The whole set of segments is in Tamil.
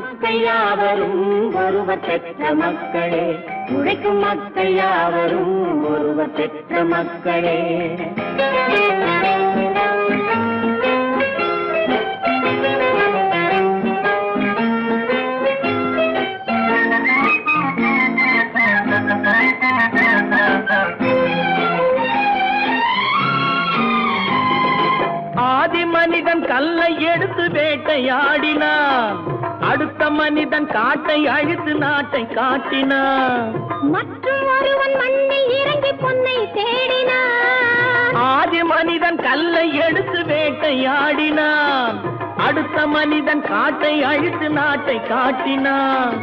மக்கள் யாவரும் ஒருவர் பெற்ற மக்களே, உழைக்கும் மக்கள் யாவரும் ஒருவர் பெற்ற மக்களே. ஆதி மனிதன் கல்லை எடுத்து வேட்டையாடினான், அடுத்த மனிதன் காட்டை அழித்து நாட்டை காட்டினான். மற்றும் ஒருவன் மண்ணில் இறங்கி பொன்னை தேடினான். ஆதி மனிதன் கல்லை எடுத்து வேட்டையாடினான், அடுத்த மனிதன் காட்டை அழித்து நாட்டை காட்டினான்.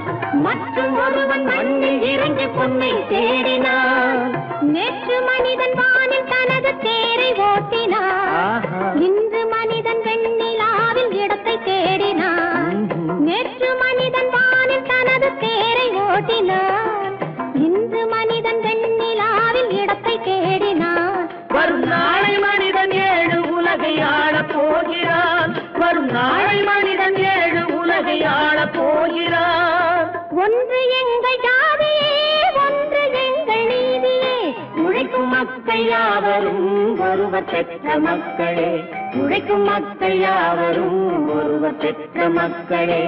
மற்றும் ஒருவன் மண்ணில் இறங்கி பொன்னை தேடினான். நேற்று மனிதன் வானில் தனது தேரை ஓட்டினான், இன்று மனிதன் வெண்ணிலாவில் இடத்தை தேடினான். நேற்று மனிதன் வானில் தனது தேரை ஓட்டினான், இன்று மனிதன் வெண்ணிலாவில் இடத்தை தேடினான். வரும் நாளை மனிதன் 7 உலகை ஆளப் போகிறான், வரும் நாளை மனிதன் 7 உலகை ஆளப் போகிறான். ஒன்று எங்கள் ஜாதியே, ஒன்று எங்கள் நீதியே, உழைக்கும் மக்கள் யாவரும் ஒருவர் பெற்ற மக்களே, உழைக்கும் மக்கள் யாவரும் ஒருவர் பெற்ற மக்களே.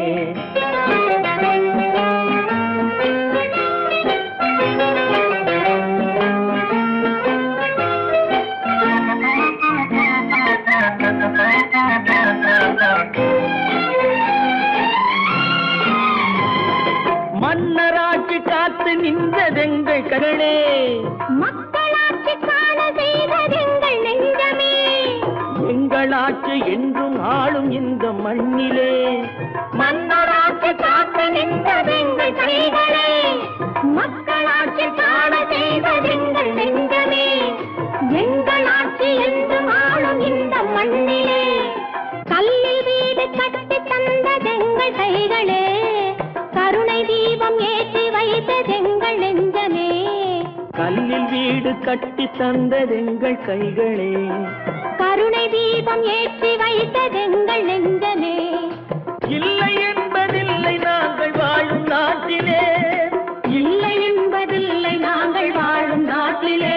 மன்னராட்சி காத்து நின்றதெங்கள் கரளே, மக்களாட்சி காண செய்ததெங்கள் நெஞ்சமே, எங்களாட்சி என்றும் ஆளும் இந்த மண்ணிலே. மன்னராட்சி காத்து நின்றதெங்கள் கைகளே, மக்களாட்சி காண செய்ததெங்கள் நெஞ்சமே, எங்களாட்சி என்றும் ஆளும் இந்த மண்ணிலே. கல்லில் வீடு கட்டி தந்ததெங்கள் கைகளே, கருணை தீபம் ஏற்றி வைத்ததெங்கள் நெஞ்சமே. கல்லில் வீடு கட்டி தந்ததெங்கள் கைகளே, கருணை தீபம் ஏற்றி வைத்ததெங்கள் நெஞ்சமே. இல்லை என்பதில்லை நாங்கள் வாழும் நாட்டிலே, இல்லை என்பதில்லை நாங்கள் வாழும் நாட்டிலே.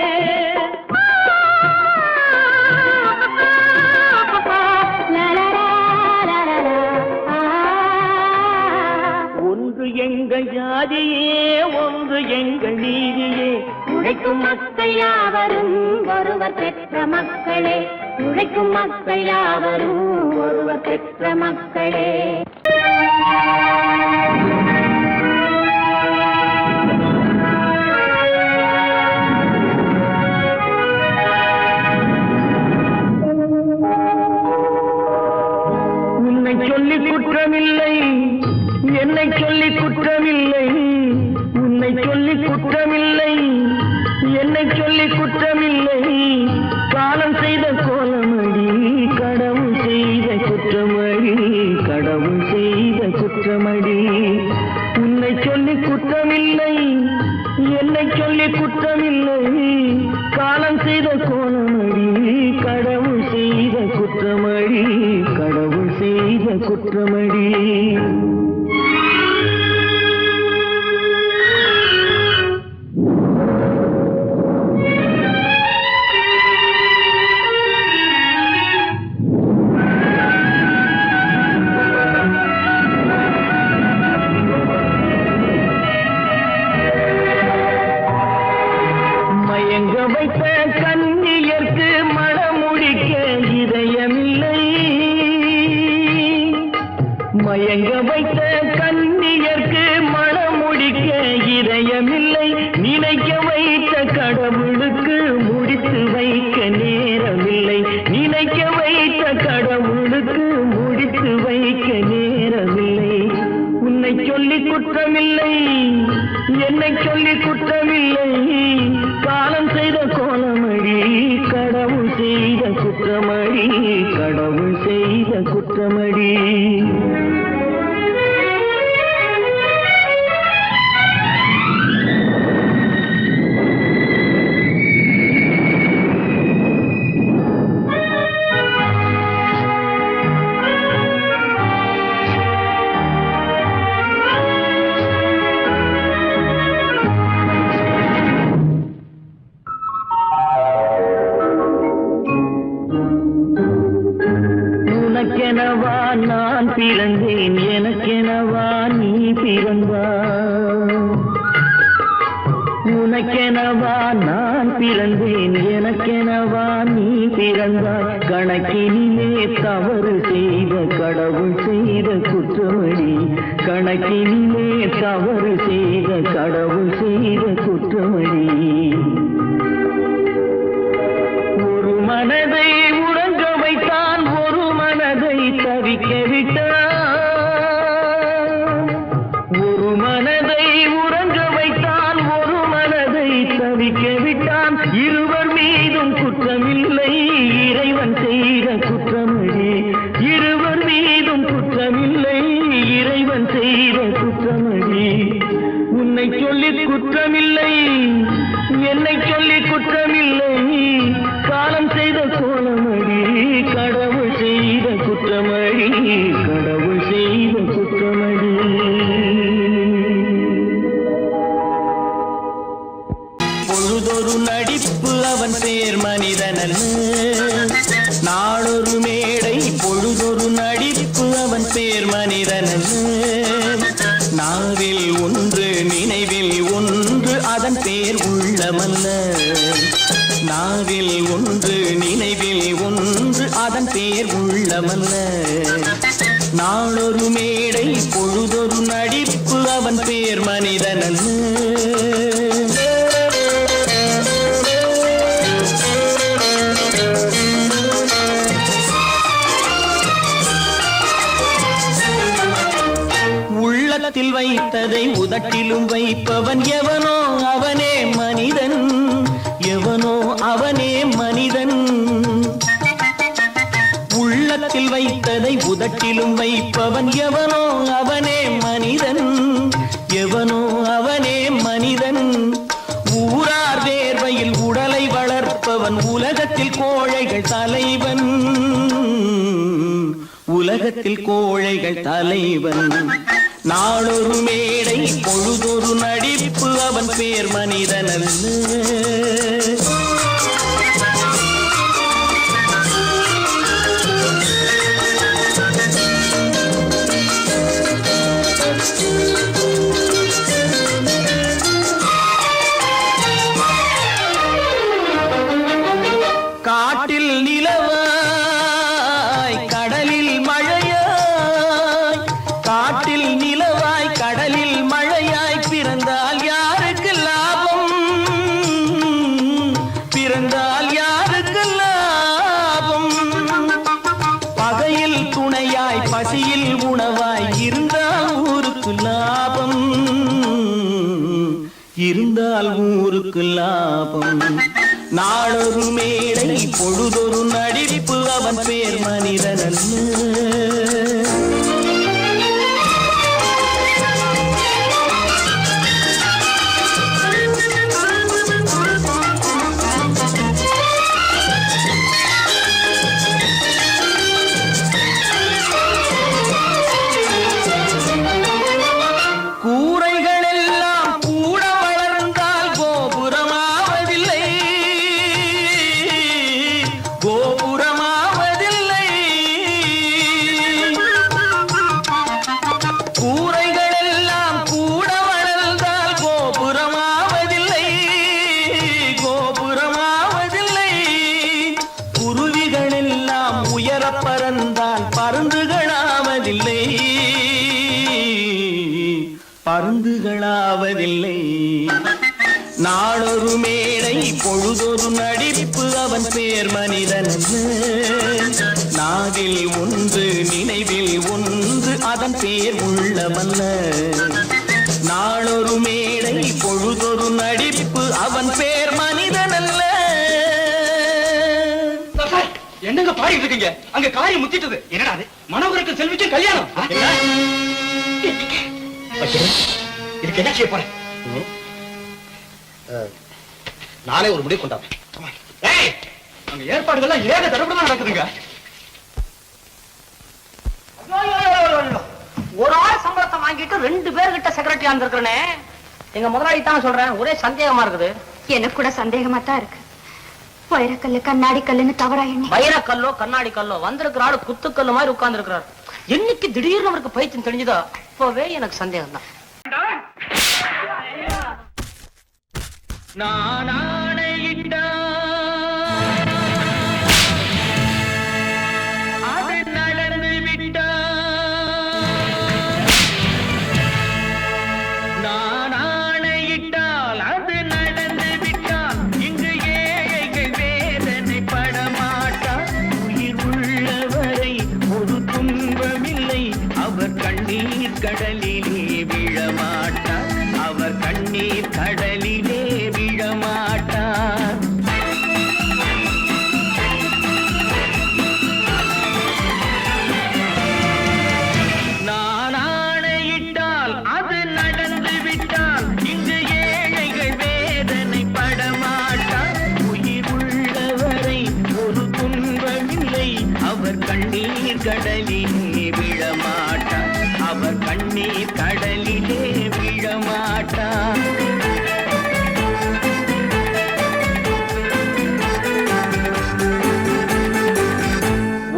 ஒன்று எங்கள் ஜாதியே, ஒன்று எங்கள் நீதியே, உழைக்கும் மக்கள் யாவரும் ஒருவர் பெற்ற மக்களே, உழைக்கும் மக்கள் யாவரும் ஒருவர் பெற்ற மக்களே. உன்னை சொல்லி குற்றமில்லை, என்னை சொல்லி குற்றமில்லை, உன்னை சொல்லி குற்றமில்லை, என்னை சொல்லி குற்றமில்லை. காலம் செய்த கோலமடி, கடவுள் செய்த குற்றமடி, கடவுள் செய்த குற்றமடி. உன்னை சொல்லி குற்றமில்லை, என்னை சொல்லி குற்றமில்லை, காலம் செய்த கோலமடி, கடவுள் செய்த குற்றமடி, கடவுள் செய்த குற்றமடி. மயங்க வைத்த கண்ணியர்க்கு மனமுடிக்க இதயமில்லை, மயங்க வைத்த கண்ணியர்க்கு மனமுடிக்க இதயமில்லை. நினைக்க வைத்த கடவுளுக்கு முடித்து வைக்க நேரமில்லை, நினைக்க வைத்த கடவுளுக்கு முடித்து வைக்க நேரமில்லை. உன்னை சொல்லி குற்றமில்லை, என்னை சொல்லி குற்றமில்லை, காலம் செய்த கோலமடி, கடவுள் செய்த குற்றமடி, கடவுள் செய்த குற்றமடி. பிறந்தாய். உனக்கெனவா நான் பிறந்தேன், எனக்கெனவா நீ பிறந்தாய். கணக்கினிலே தவறு செய்த கடவுள் செய்த குற்றமடி, கணக்கினிலே தவறு செய்த கடவுள் செய்த குற்றமடி. ஒரு மனதை உறங்க வைத்தான், ஒரு மனதை தவிக்க விட்டான். ஒரு மனதை உறங்க வைத்தான், ஒரு மனதை தவிக்க விட்டான். இருவர் மீதும் குற்றமில்லை, இறைவன் செய்த குற்றமடி. இருவர் மீதும் குற்றமில்லை, இறைவன் செய்த குற்றமடி. உன்னை சொல்லி குற்றமில்லை, என்னை சொல்லி குற்றமில்லை, காலம் செய்த கோலமடி. கடவுள் செய்த குற்றமடி, கடவுள் செய்த குற்றமடி. பொழுதொரு நடிப்பு அவன் பேர் மனிதனல்ல, நாளொரு மேடை. பொழுதொரு நடிப்பு அவன் பேர் மனிதனல்ல, நாவில் ஒன்று நினைவில் ஒன்று அதன் பேர் உள்ளமல்ல. நாவில் ஒன்று நினைவில் ஒன்று அதன் பேர் உள்ளமல்ல. நாளொரு மேடை பொழுதொரு நடிப்பு அவன் பேர் மனிதனல்ல. உள்ளத்தில் வைத்ததை உதட்டிலும் வைப்பவன் எவனோ அவனே மனிதன், எவனோ அவனே மனிதன். உள்ளத்தில் வைத்ததை உதட்டிலும் வைப்பவன் எவனோ அவனே மனிதன், எவனோ அவனே மனிதன். ஊரார் வேர்வையில் உடலை வளர்ப்பவன் உலகத்தில் கோழைகள் தலைவன், உலகத்தில் கோழைகள் தலைவன். நாளொரு மேடை பொழுதொரு நடிப்பு அவன் பேர் மனிதனல்ல. காட்டில் நிலவாய் கடலில் மழையாய், காட்டில் நிலவாய் கடலில் மழையாய். பிறந்தால் யாருக்கு லாபம், பிறந்தால் யாருக்கு லாபம். பகையில் துணையாய் பசியில் உணவாய் இருந்தால் ஊருக்கு லாபம், இருந்தால் ஊருக்கு லாபம். நாளொரு மேடை பொழுதொரு நடிப்பு அவன் பேர் மனிதனல்ல. பருந்துகளாவதில்லை. நாளொரு மேடை பொழுதொரு நடிப்பு அவன் பேர் மனிதனல்ல. நாவில் ஒன்று நினைவில் ஒன்று அதன் பேர் உள்ளமல்ல. நாளொரு மேடை பொழுதொரு நடிப்பு அவன் பேர் மனிதனல்ல. என்னங்க பாடிட்டு இருக்கீங்க? அங்க காரியம் முத்திட்டது. என்னடா அது? மனோகருக்கு செல்விக்கும் கல்யாணம். இதுக்கு என்ன செய்ய போறேன்? நாளே ஒரு முடிவு கொண்டாங்க. அங்க ஏற்பாடுகள்லாம் ஏக தடப்படமா நடக்குதுங்க. ஒரு ஆள் சம்பளத்தை வாங்கிட்டு 2 பேர்கிட்ட செக்ரட்டரியா இருந்திருக்கிறேனே. எங்க முதலாளி தான் சொல்றேன், ஒரே சந்தேகமா இருக்குது. எனக்கு கூட சந்தேகமா தான் இருக்கு. வைரக்கல்லு கண்ணாடி கல்லுன்னு தவறா எண்ணி வைரக்கல்லோ கண்ணாடி கல்லோ வந்திருக்கிற ஆளு குத்துக்கல்லு மாதிரி உட்கார்ந்து இருக்கிறார். என்னைக்கு திடீர்னு அவருக்கு பைத்தியம் தெரிஞ்சதோ அப்பவே எனக்கு சந்தேகம் தான். நான் அது நடந்து நான் ஆணையிட்டால் அது நடந்து விட்டால் இங்கு ஏழைகள் வேதனை படமாட்டார். உயிர் உள்ளவரை ஒரு துன்பமில்லை, அவர் கண்ணீர் கடலிலே விழமாட்டார், அவர் கண்ணீர் கடலிலே விழமாட்டார். நான் ஆணையிட்டால் அது நடந்து விட்டால் இங்கு ஏழைகள் வேதனை படமாட்டார். உயிர் உள்ளவரை ஒரு துன்பமில்லை, அவர் கண்ணீர் கடலிலே விழமாட்டார், அவர் கண்ணீர் கடலிலே விழமாட்டார்.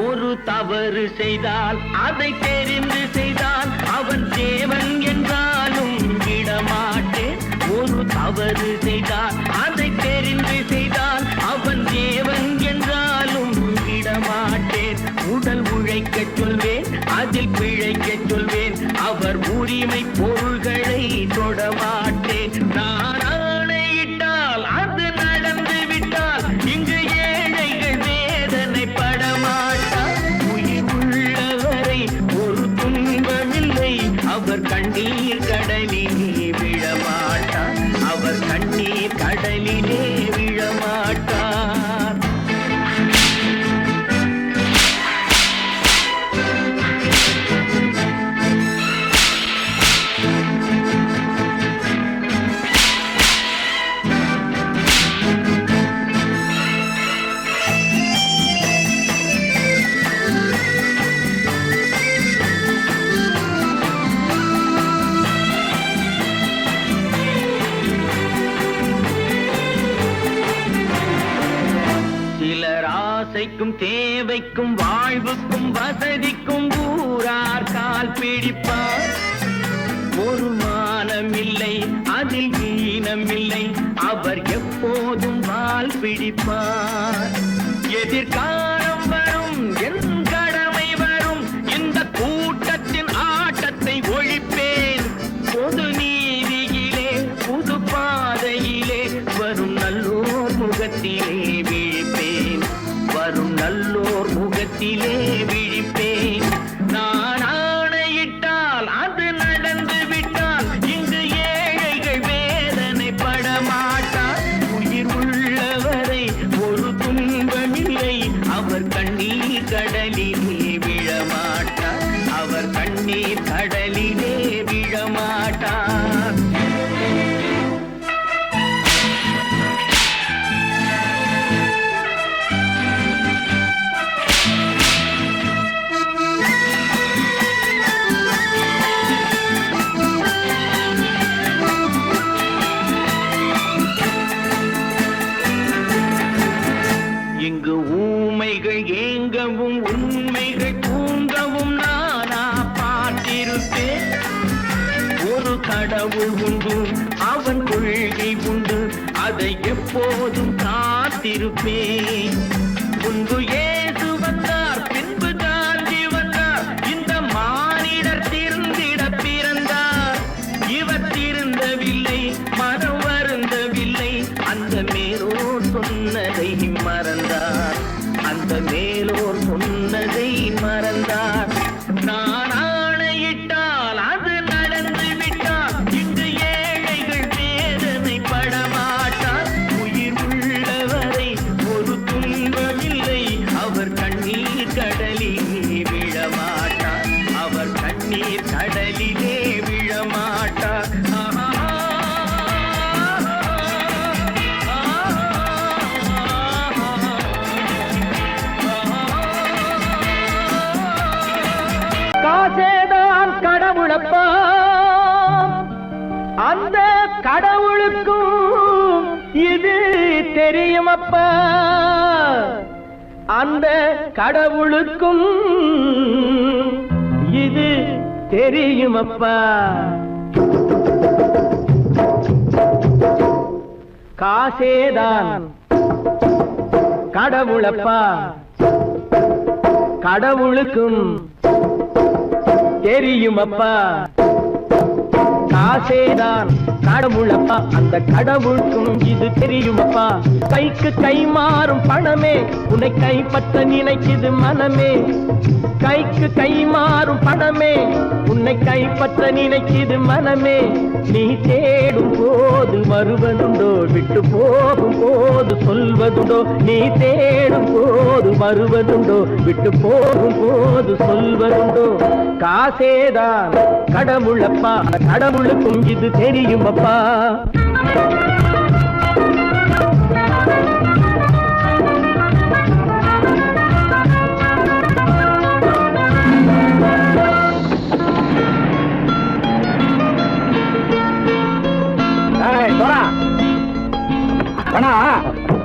ஒரு தவறு செய்தால் அதை தெரிந்து செய்தால் அவன் தேவன் என்றாலும் விடமாட்டேன். ஒரு தவறு செய்தால் அதை தெரிந்து செய்தால் அவன் தேவன் என்றாலும் விடமாட்டேன். உடல் உழைக்கச் சொல்வேன், அதில் பிழைக்கச் சொல்வேன், அவர் உரிமை பொருள்களை தொடமாட்டேன். நான் ஆணையிட்டால் அது நடந்து விட்டால் இங்கு ஏழைகள் வேதனை படமாட்டார். உயிர் உள்ளவரை ஒரு துன்பமில்லை, அவர் கண்ணீர் கடலிலே விழமாட்டார், அவர் கண்ணீர் கடலிலே விழமாட்டார். சிலர் ஆசைக்கும் தேவைக்கும் வாழ்வுக்கும் வசதிக்கும் ஊரார் கால் பிடிப்பார். ஒரு மானமில்லை, அதில் ஈனமில்லை, அவர் எப்போதும் வால் பிடிப்பார். எதிர்காலம் வரும், என் கடமை வரும், இந்த கூட்டத்தின் ஆட்டத்தை ஒழிப்பேன். பொது நீதியிலே புது பாதையிலே வரும் நல்லோர் முகத்திலே விழிப்பேன், வரும் நல்லோர் முகத்திலே விழிப்பேன். நான் ஆணையிட்டால் அது நடந்து விட்டால் இங்கு ஏழைகள் வேதனை படமாட்டார். உயிர் உள்ளவரை ஒரு துன்பமில்லை, அவர் கண்ணீர் கடலிலே விழமாட்டார், அவர் கண்ணீர் கடலிலே விழமாட்டார். இங்கு ஊமைகள் ஏங்கவும் உண்மைகள் தூங்கவும் நானா பார்த்திருப்பேன். ஒரு கடவுள் உண்டு, அவன் கொள்கை உண்டு, அதை எப்போதும் காத்திருப்பேன். முன்பு இயேசு வந்தார், பின்பு காந்தி வந்தார், இந்த மானிடர் திருந்திட பிறந்தார். இவர் திருந்தவில்லை, மனம் வருந்தவில்லை, அந்த மேலோர் சொன்னதை மறந்தார், அந்த மேலோர் சொன்னதை மறந்தார். நான் ஆணையிட்டால் அது நடந்து விட்டால் இங்கு ஏழைகள் வேதனை படமாட்டார். உயிர் உள்ளவரை ஒரு துன்பமில்லை, அவர் கண்ணீர் கடலிலே விழமாட்டார், அவர் கண்ணீர் கடலிலே விழமாட்டார். காசேதான் கடவுளப்பா, அந்த கடவுளுக்கும் இது தெரியுமப்பா, அந்த கடவுளுக்கும் இது தெரியுமப்பா. காசேதான் கடவுளப்பா, கடவுளுக்கும் தெரியுமப்பா. காசேதான் கடவுளப்பா, அந்த கடவுளுக்கும் இது தெரியுமப்பா. கைக்கு கை மாறும் பணமே உன்னை கைப்பற்ற நினைக்குது மனமே. கைக்கு கை மாறும் பணமே உன்னை கைப்பற்ற நினைக்குது மனமே. நீ தேடும் போது வருவதுண்டோ, விட்டு போகும் போது சொல்வதுண்டோ. நீ தேடும் போது வருவதுண்டோ, விட்டு போகும் போது சொல்வதுண்டோ. காசேதான் கடவுளப்பா, கடவுளுக்கும் இது தெரியுமப்பா.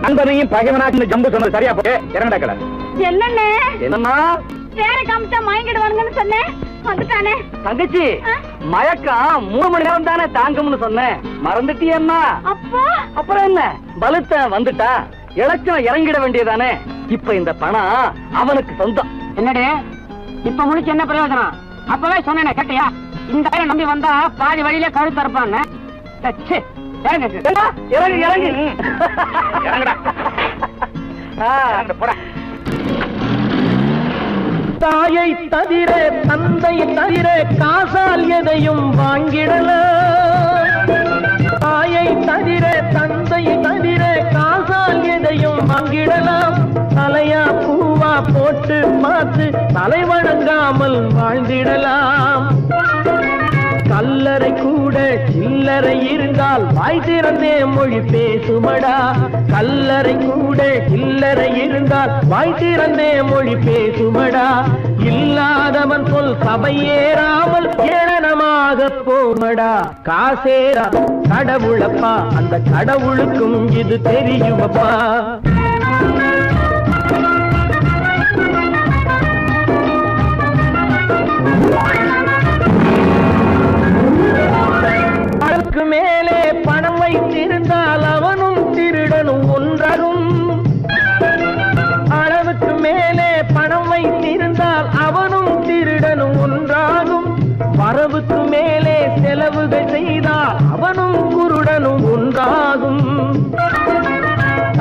நண்பனையும் பகைவனாக்கு ஜம்பு சொன்னது சரியா போட்டு இறங்கடா கடை. என்னண்ணே என்னம்மா வேற காமிச்சா மயங்கிடுவானுங்கன்னு சொன்னேன், வந்துட்டானே. தங்கச்சி, மயக்கம் 3 மணி நேரம் தானே தாங்கும்னு சொன்னேன், மறந்துட்டியம்மா? அப்போ அப்புறம் என்ன, பலுத்த வந்துட்டா இலச்சம் இறங்கிட வேண்டியதானே. இப்ப இந்த பணம் அவனுக்கு சொந்தம். என்னடே இப்ப முடிச்சு என்ன பிரயோஜனம்? அப்பவே சொன்னேனே, கேட்டியா? இந்த ஆயிரம் நம்பி வந்தா பாதி வழியிலே கழுத்து இருப்பான்னு. இறங்கு இறங்கு இறங்குடா. போடா. தாயை தவிர தந்தை தவிர காசால் எதையும் வாங்கிடலாம். தாயை தவிர தந்தை தவிர காசால் எதையும் வாங்கிடலாம். தலையா பூவா போட்டு பார்த்து தலை வணங்காமல் வாழ்ந்திடலாம். கல்லறை கூட சில்லறை இருந்தால் வாய் திறந்தே மொழி பேசுமடா. கல்லறை கூட சில்லறை இருந்தால் வாய் திறந்தே மொழி பேசுமடா. இல்லாதவன் சொல் சபையேறாமல் ஏளனமாக போமடா. காசேரா கடவுளப்பா, அந்த கடவுளுக்கும் இது தெரியுமப்பா. அளவுக்கு மேலே பணம் வைத்திருந்தால் அவனும் திருடனும் ஒன்றாகும். அளவுக்கு மேலே பணம் வைத்திருந்தால் அவனும் திருடனும் ஒன்றாகும். வரவுக்கு மேலே செலவுகள் செய்தால் அவனும் குருடனும் ஒன்றாகும்.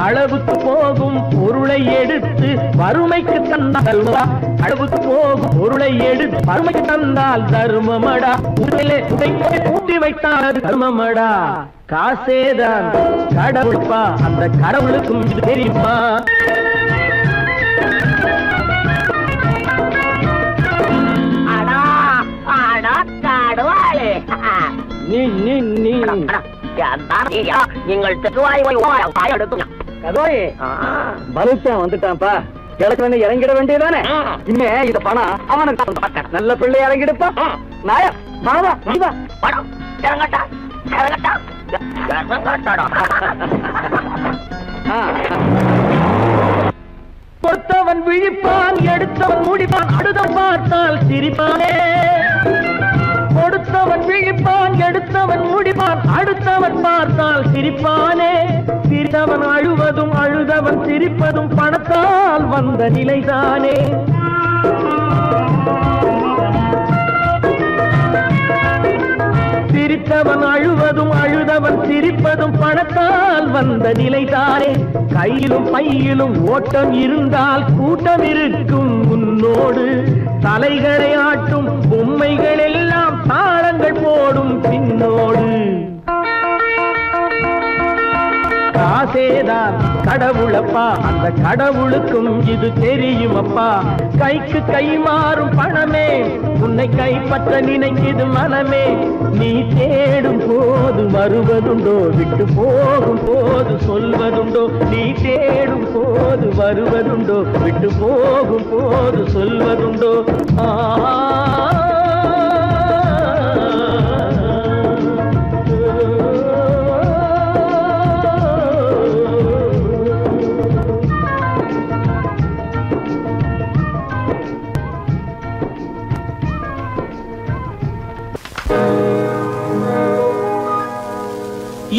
அளவுக்கு போகும் பொருளை எடுத்து வறுமைக்கு தந்தால் அளவுக்கு போகும் பொருளை எடுத்து வறுமைக்கு தந்தால் தர்மமடா. ஊட்டி வைத்தால் தர்மமடா. காசேதான் கடவுள்பா, அந்த கடவுளுக்கும் இது தெரியுமா? நீங்கள் பலுத்தன் வந்துட்டான்ப்பா, கிழக்கு இறங்கிட வேண்டியதானே. இனிமே இந்த பணம் அவனுக்கு நல்ல பிள்ளை இறங்கிடுப்பா. நாயா மாவா படம் இறங்கட்டா இறங்கட்டா. கொடுத்தவன் விழிப்பான், எடுத்தவன் முடிப்பான், அடுத்தவன் பார்த்தால் சிரிப்பானே. கொடுத்தவன் விழிப்பான், எடுத்தவன் முடிப்பான், அடுத்தவன் பார்த்தால் சிரிப்பானே. சிரித்தவன் அழுவதும் அழுதவன் சிரிப்பதும் பணத்தால் வந்த நிலைதானே. சிரித்தவன் அழுவதும் அழுதவன் சிரிப்பதும் பணத்தால் வந்த நிலைதானே. கையிலும் பையிலும் ஓட்டம் இருந்தால் கூட்டம் இருக்கும் உன்னோடு. தலைகளை ஆட்டும் பொம்மைகள் எல்லாம் தாளங்கள் போடும் பின்னோடு. காசேதான் கடவுளப்பா, அந்த கடவுளுக்கும் இது தெரியுமப்பா. கைக்கு கை மாறும் பணமே உன்னை கைப்பற்ற நினைக்குது மனமே. நீ தேடும் போது வருவதுண்டோ, விட்டு போகும் போது சொல்வதுண்டோ. நீ தேடும் போது வருவதுண்டோ, விட்டு போகும் போது சொல்வதுண்டோ.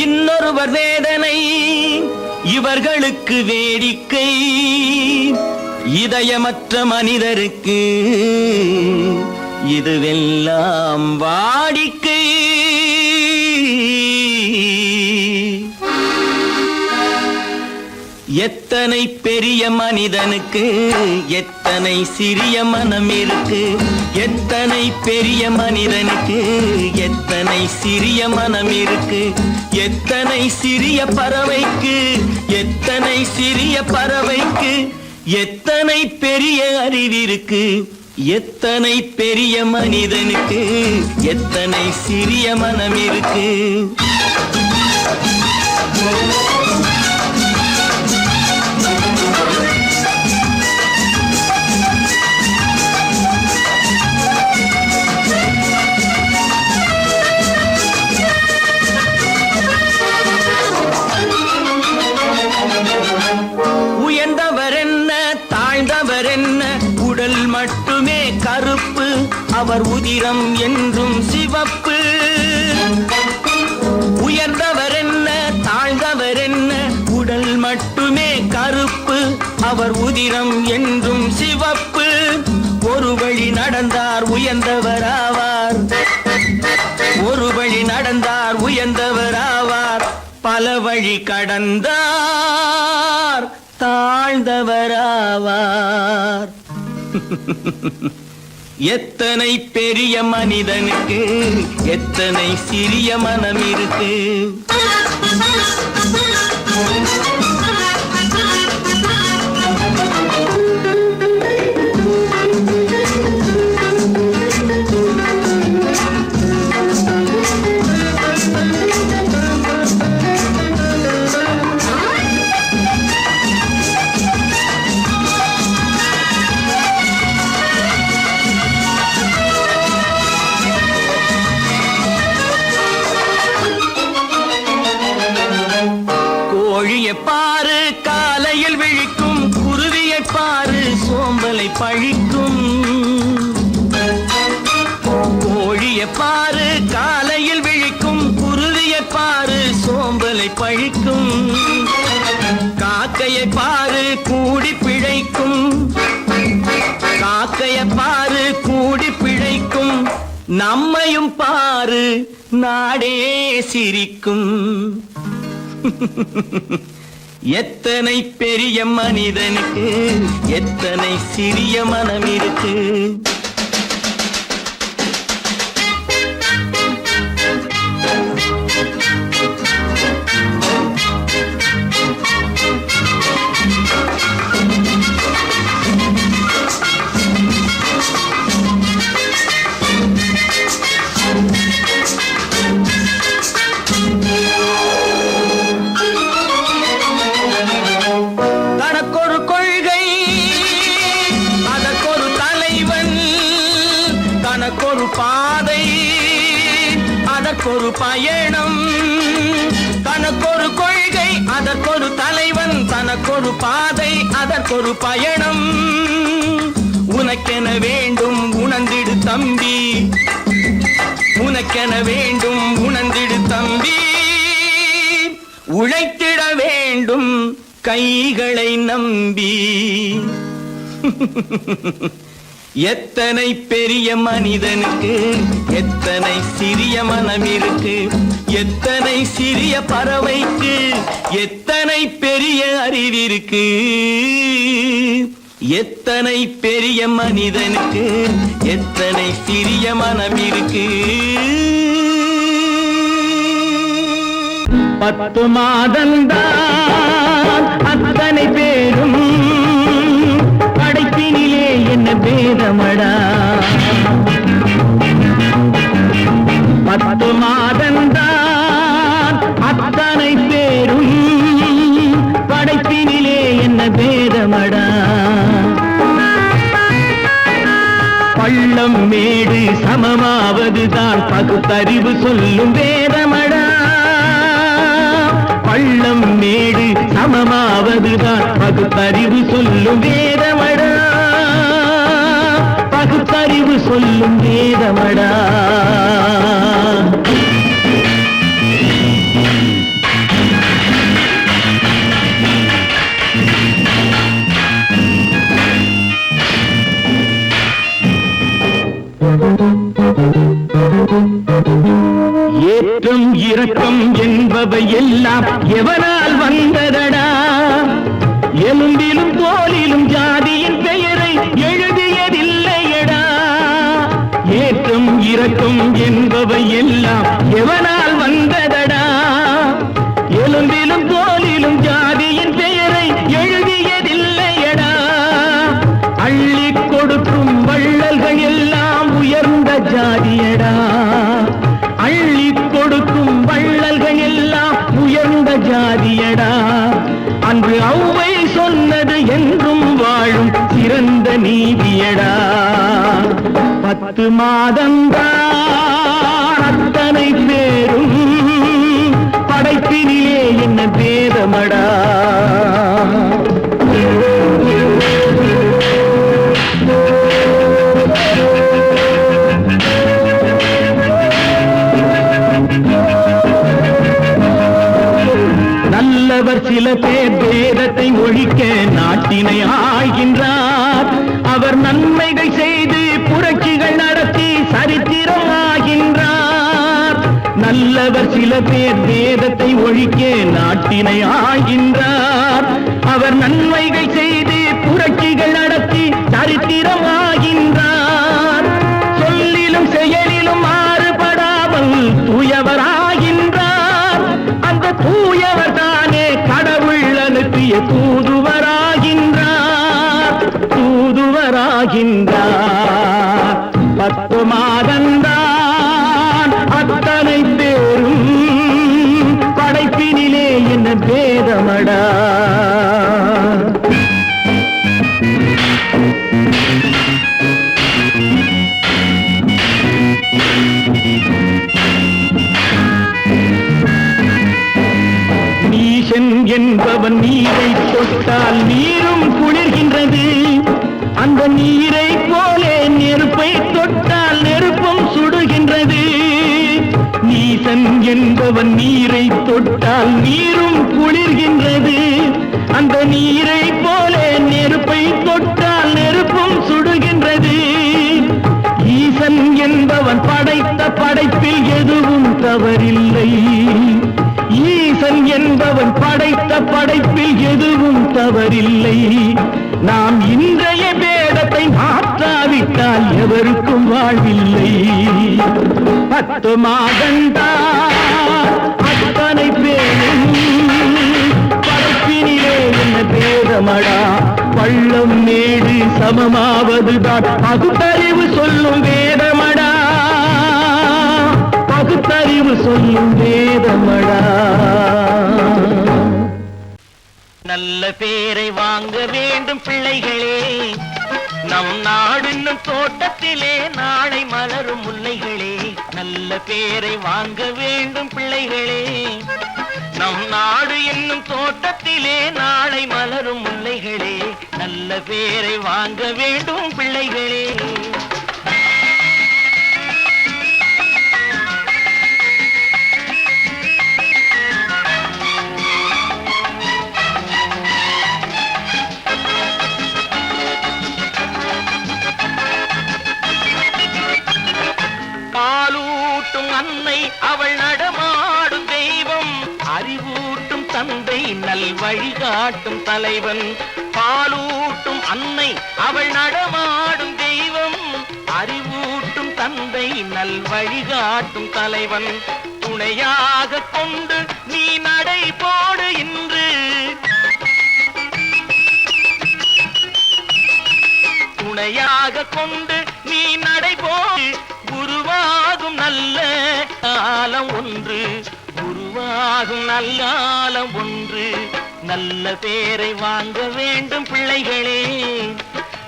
இன்னொருவர் வேதனை இவர்களுக்கு வேடிக்கை, இதயமற்ற மனிதருக்கு இதுவெல்லாம் வாடிக்கை. எத்தனை பெரிய மனிதனுக்கு எத்தனை சிறிய மனம் இருக்கு, எத்தனை பெரிய மனிதனுக்கு எத்தனை சிறிய மனம் இருக்கு, எத்தனை சிறிய பறவைக்கு எத்தனை சிறிய பறவைக்கு எத்தனை பெரிய அறிவிருக்கு, எத்தனை பெரிய மனிதனுக்கு எத்தனை சிறிய மனம் இருக்கு. உயர்ந்தவர் என்ன தாழ்ந்தவர் என்ன, உடல் மட்டுமே கருப்பு, அவர் உதிரம் என்றும் சிவப்பு. உயர்ந்தவர் என்ன தாழ்ந்தவர் என்ன, உடல் மட்டுமே கருப்பு, அவர் உதிரம் என்றும் சிவப்பு. ஒரு வழி நடந்தார் உயர்ந்தவர் ஆவார், ஒரு வழி நடந்தார் உயர்ந்தவர் ஆவார், பல வழி கடந்தார் தாழ்ந்தவராவார். எத்தனை பெரிய மனிதனுக்கு எத்தனை சிறிய மனம் இருக்கு. கோழியை பாரு காலையில் விழிக்கும், குருவியை பாரு சோம்பலை பழிக்கும். கோழியை பாரு காலையில் விழிக்கும், குருவியை பாரு சோம்பலை பழிக்கும். காக்கையை பாரு கூடி பிழைக்கும், காக்கையை பாரு கூடி பிழைக்கும். நம்மையும் பாரு நாடே சிரிக்கும். எத்தனை பெரிய மனிதனுக்கு எத்தனை சிறிய மனம் இருக்கு. தனக்கொரு கொள்கை அதற்கொரு தலைவன், தனக்கொரு பாதை அதற்கொரு பயணம். தனக்கொரு கொள்கை அதற்கொரு தலைவன், தனக்கொரு பாதை அதற்கொரு பயணம். உனக்கென வேண்டும் உணர்ந்திடு தம்பி, உனக்கென வேண்டும் உணர்ந்திடு தம்பி. உழைத்திட வேண்டும் கைகளை நம்பி. எத்தனை பெரிய மனிதனுக்கு எத்தனை சிறிய மனம் இருக்கு, எத்தனை சிறிய பறவைக்கு எத்தனை பெரிய அறிவிருக்கு, எத்தனை பெரிய மனிதனுக்கு எத்தனை சிறிய மனம் இருக்கு. 10 மாதந்தான் அத்தனை பேரும் படைப்பினிலே என்ன பேதமடா. 10 மாதந்தான் அத்தனை பேரும் படைப்பினிலே என்ன பேதமடா. பள்ளம் மேடு சமமாவதுதான் பகுத்தறிவு சொல்லும் வேதமடா. பள்ளம் மேடு சமமாவதுதான் பகுத்தறிவு சொல்லும் வேதமடா. பகுத்தறிவு சொல்லும் வேதமடா. ஏற்றம் இரக்கம் என்பவை எல்லாம் எவனால் வந்ததடா? எலும்பிலும் தோலிலும் ஜாதியின் பெயரை எழுதியதில்லையடா. ஏற்றம் இரக்கம் என்பவை எல்லாம் எவனால் வந்ததடா? எலும்பிலும் தோலிலும் ஜாதியின் பெயரை எழுதியதில்லையடா. அள்ளி கொடுக்கும் வள்ளல்கள் எல்லாம் உயர்ந்த ஜாதியடா. அள்ளி கொடுக்கும் வள்ளல்கள் எல்லாம் உயர்ந்த ஜாதியடா. அன்று ஔவை சொன்னது என்றும் வாழும் சிறந்த நீதியடா. 10 மாதம்தான் அத்தனை பேரும் படைப்பினிலே என்ன பேதமடா. நல்லவர் சில பேர் வேதத்தை ஒழிக்க நாட்டினை ஆள்கின்றார். அவர் நன்மைகள் செய்து புரட்சிகள் நடத்தி சரித்திரம் ஆகின்றார். நல்லவர் சில பேர் வேதத்தை ஒழிக்க நாட்டினை ஆள்கின்றார். அவர் நன்மைகள் செய்து புரட்சிகள் நடத்தி சரித்திரம் ஆகின்றார். சொல்லிலும் செயலிலும் மாறுபடாமல் தூயவராகின்றார். அந்த தூயவர் தானே கடவுள் அனுப்பிய தூதுவராகின்றார். தூதுவராகின்றார். 10 மாதம்தான் அத்தனை பேரும் படைப்பினிலே என்ன பேதமடா. நீசன் என்பவன் நீரை தொட்டால் நீரும் குளிர்கின்றது. அந்த நீரை போலே நெருப்பை தொட்டால் நெருப்பும் சுடுகின்றது. நீசன் என்பவன் நீரை தொட்டால் நீரும் குளிர்கின்றது. அந்த நீரை போலே நெருப்பை தொட்டால் நெருப்பும் சுடுகின்றது. ஈசன் என்பவன் படைத்த படைப்பில் எதுவும் தவறில்லை. ஈசன் என்பவன் படைத்த படைப்பில் எதுவும் தவறில்லை. நாம் இன்றைய வேடத்தை மாற்றாவிட்டால் எவருக்கும் வாழ்வில்லை. 10 மாதம்தான் அத்தனை பேரும் படைப்பினிலே என்ன பேதமடா. பள்ளம் மேடு சமமாவதுதான் பகுத்தறிவு சொல்லும் வேதமடா. பகுத்தறிவு சொல்லும் வேதமடா. நல்ல பேரை வாங்க வேண்டும் பிள்ளைகளே. நம் நாடு என்னும் தோட்டத்திலே நாளை மலரும் முல்லைகளே. நல்ல பேரை வாங்க வேண்டும் பிள்ளைகளே. நம் நாடு என்னும் தோட்டத்திலே நாளை மலரும் முல்லைகளே. நல்ல பேரை வாங்க வேண்டும் பிள்ளைகளே. பாலூட்டும் அன்னை அவள் நடமாடும் தெய்வம். அறிவூட்டும் தந்தை நல் வழிகாட்டும் தலைவன். பாலூட்டும் அன்னை அவள் நடமாடும் தெய்வம். அறிவூட்டும் தந்தை நல் வழிகாட்டும் தலைவன். துணையாக கொண்டு நீ நடை போடு இன்று. துணையாக கொண்டு நீ நடை போடு. குருவாகும் நல்ல காலம் ஒன்று. குருவாகும் நல்ல காலம் ஒன்று. நல்ல பேரை வாங்க வேண்டும் பிள்ளைகளே.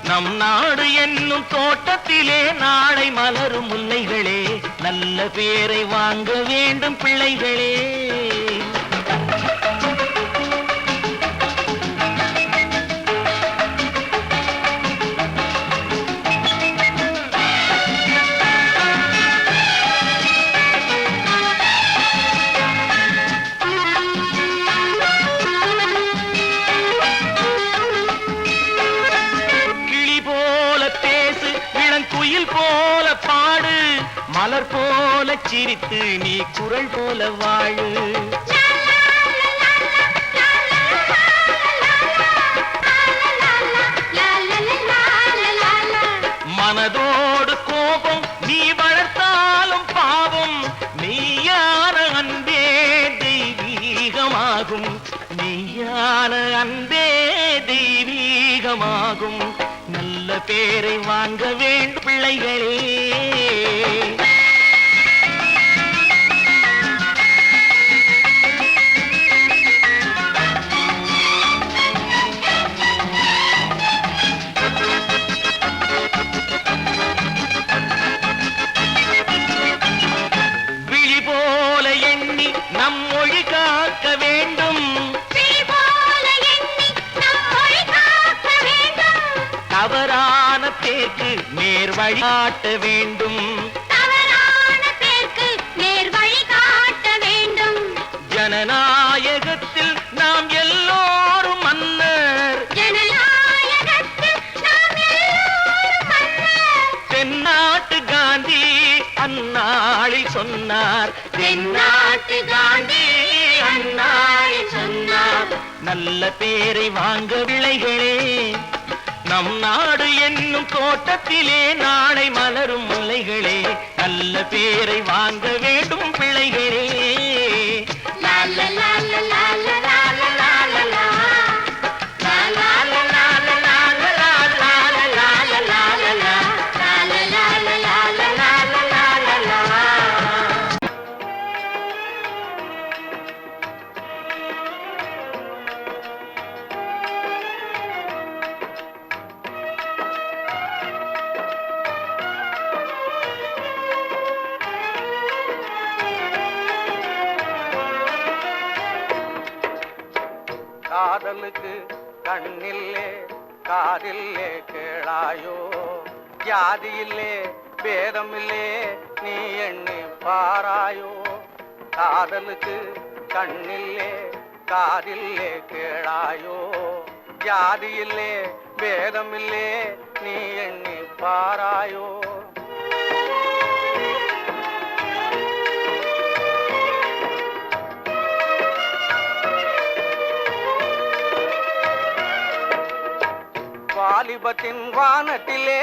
நம் நாடு என்னும் தோட்டத்திலே நாளை மலரும் முல்லைகளே. நல்ல பேரை வாங்க வேண்டும் பிள்ளைகளே. மலர் போல சிரித்து நீ குரல் போல வாழு. மனதோடு கோபம் நீ வளர்த்தாலும் பாவம், மெய்யான அன்பே தெய்வீகமாகும். மெய்யான அன்பே தெய்வீகமாகும். நல்ல பேரை வாங்க வேண்டும் பிள்ளைகளே. விழி போல எண்ணி நம் மொழி காக்க வேண்டும். தவறான பேருக்கு நேர் வழி காட்ட வேண்டும். ஜனநாயகத்தில் நாம் எல்லோரும் மன்னர். தென்னாட்டு காந்தி அந்நாளில் சொன்னார். தென்னாட்டு காந்தி அந்நாளில் சொன்னார். நல்ல பேரை வாங்க பிள்ளைகளே. நம் நாடு என்னும் தோட்டத்திலே நாளை மலரும் முல்லைகளே. நல்ல பேரை வாங்க வேண்டும் பிள்ளைகளே. காதலுக்கு கண்ணில்லே காதில்லே கேளாயோ, ஜாதியில்லே பேதமில்லே நீ எண்ணி பாராயோ. காதலுக்கு கண்ணில்லே காதில்லே கேளாயோ, ஜாதியில்லே பேதமில்லே நீ எண்ணி பாராயோ. வாலிபத்தின் வானத்திலே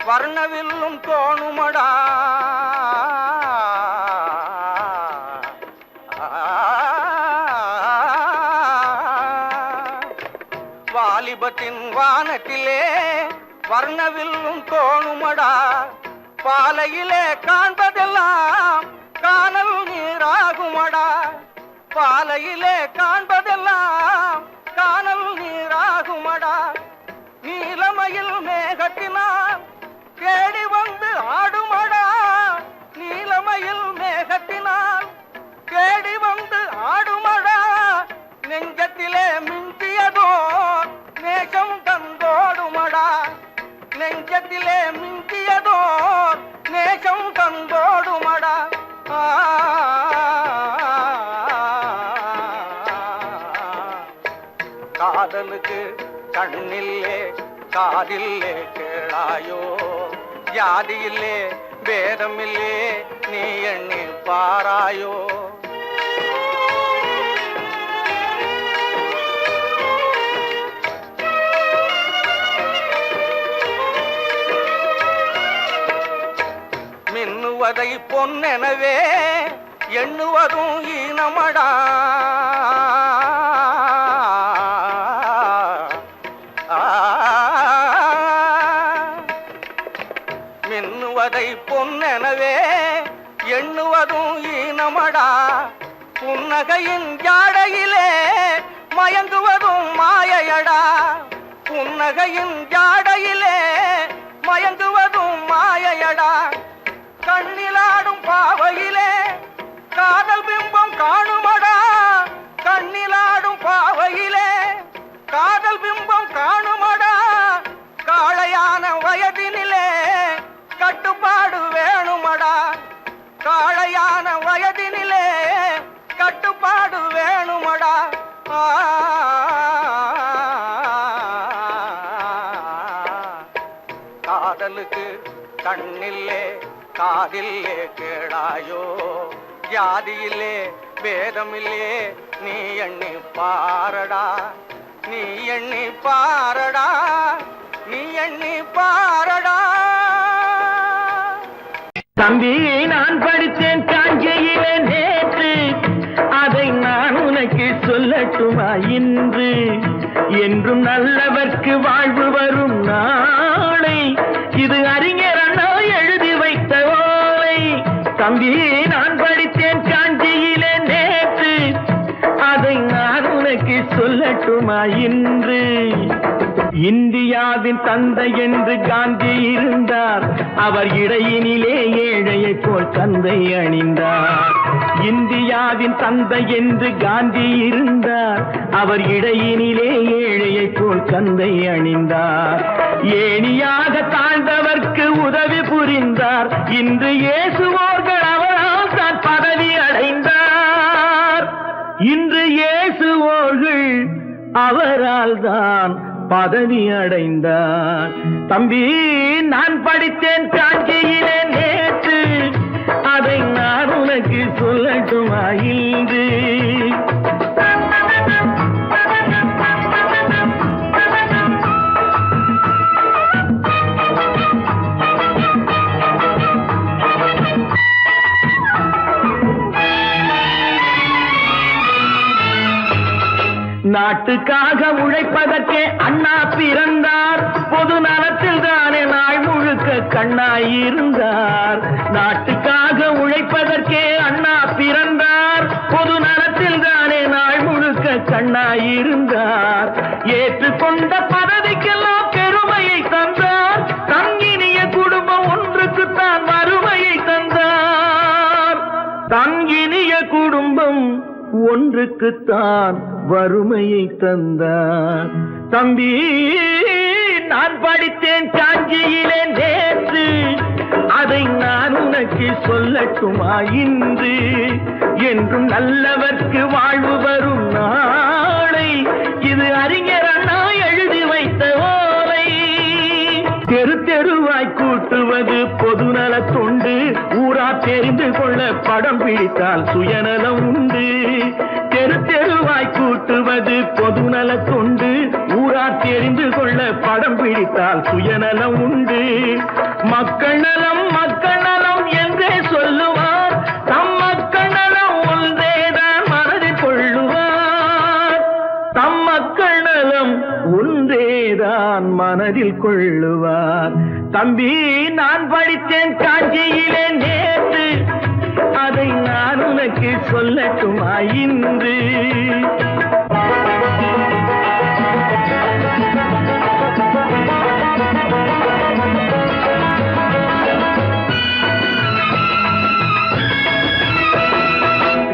வர்ணவில்லும் தோணுமடா. வாலிபத்தின் வானத்திலே வர்ணவில்லும் தோணுமடா. பாலையிலே காண்பதெல்லாம் காணல் நீராகுமடா. பாலையிலே காண்பதெல்லாம் காணல் நீராகுமடா. நீலமயில் மேகத்தினால் தேடி வந்து ஆடுமடா. நீலமயில் மேகத்தினால் தேடி வந்து ஆடுமடா. நெஞ்சத்திலே மிஞ்சியதோ நேசம் தந்தோடுமடா. நெஞ்சத்திலே மிஞ்சியதோ நேசம் தந்தோடுமடா. காதலுக்கு கண்ணில்லே காதில்லே கேளாயோ, ஜாதியில்லே பேதமில்லே நீ எண்ணி பாராயோ. மின்னுவதை பொன்னெனவே எண்ணுவதும் ஈனமடா. மின்னுவதை பொன்னெனவே எண்ணுவதும் ஈனமடா. புன்னகையின் ஜாடையிலே மயங்குவதும் மாயையடா. புன்னகையின் ஜாடையிலே மயங்குவதும் மாயையடா. கண்ணிலாடும் பாவையிலே காதல் பிம்பம் காணுமடா. கண்ணிலாடும் பாவையிலே காதல் பிம்பம் காணுமடா. காளையான வயதினிலே கட்டுப்பாடு வேணுமடா. காளையான வயதினிலே கட்டுப்பாடு வேணுமடா. காதலுக்கு கண்ணில்லே காதில்லே கேளாயோ ஜாதியிலே பேதமில்லே நீ எண்ணி பாரடா நீ எண்ணி பாரடா நீ எண்ணி பாரடா. தம்பி நான் படித்தேன் காஞ்சியிலே நேற்று, அதை நான் உனக்கு சொல்லட்டுமா இன்று? என்றும் நல்லவர்க்கு வாழ்வு வரும் நாளை, இது அறிஞர் அண்ணா எழுதி வைத்த ஓலை. தம்பி நான் படித்தேன் காஞ்சியிலே நேற்று, அதை நான் உனக்கு சொல்லட்டுமா இன்று? இந்தியாவின் தந்தை என்று காந்தி இருந்தார், அவர் இடையினிலே ஏழையை போல் தந்தை அணிந்தார். இந்தியாவின் தந்தை என்று காந்தி இருந்தார், அவர் இடையினிலே ஏழையை போல் தந்தை அணிந்தார். ஏணியாக தாழ்ந்தவர்க்கு உதவி புரிந்தார், இன்று இயேசுவோர்கள் அவரால் தான் பதவி அடைந்தார். இன்று இயேசுவோர்கள் அவரால் தான் பதவி அடைந்தார். தம்பி நான் படித்தேன் காஞ்சியிலே நேற்று, அதை நான் உனக்கு சொல்லட்டுமா இன்று? நாட்டுக்காக உழைப்பதற்கே அண்ணா பிறந்தார், பொது நலத்தில் தானே நாள் முழுக்க கண்ணாயிருந்தார். நாட்டுக்காக உழைப்பதற்கே அண்ணா பிறந்தார், பொது நலத்தில் தானே நாள் முழுக்க கண்ணாயிருந்தார். ஏற்றுக்கொண்ட பதவிக்கெல்லாம் பெருமையை தந்தார், தங்கினிய குடும்பம் ஒன்றுக்குத்தான் வறுமையை தந்தார். தங்கினிய குடும்பம் ஒன்றுக்குத்தான் வறுமையை தந்தார். தம்பி நான் படித்தேன் காஞ்சியிலே நேற்று, அதை நான் உனக்கு சொல்லட்டுமா இன்று? என்றும் நல்லவர்க்கு வாழ்வு வரும் நாளை, இது அறிஞர் அண்ணா எழுதி வைத்த ஓலை. தெரு தெருவாய் கூட்டுவது பொதுநல தொண்டு, ஊரா தெரிந்து கொள்ள படம் பிடித்தால் சுயநலம் உண்டு. தெரு தெருவாய் கூட்டுவது பொதுநல தொண்டு, ஊரா தெரிந்து கொள்ள படம் பிடித்தால் சுயநலம் உண்டு. மக்கள் நலம் என்றே சொல்லுவார், தம் மக்கள் நலம் ஒன்றேதான் மனதில் கொள்ளுவார். தம் மக்கள் நலம் ஒன்றேதான் மனதில் கொள்ளுவார். தம்பி நான் படித்தேன் காஞ்சியிலே நேற்று, அதை நான் உனக்கு சொல்லட்டுமா இன்று?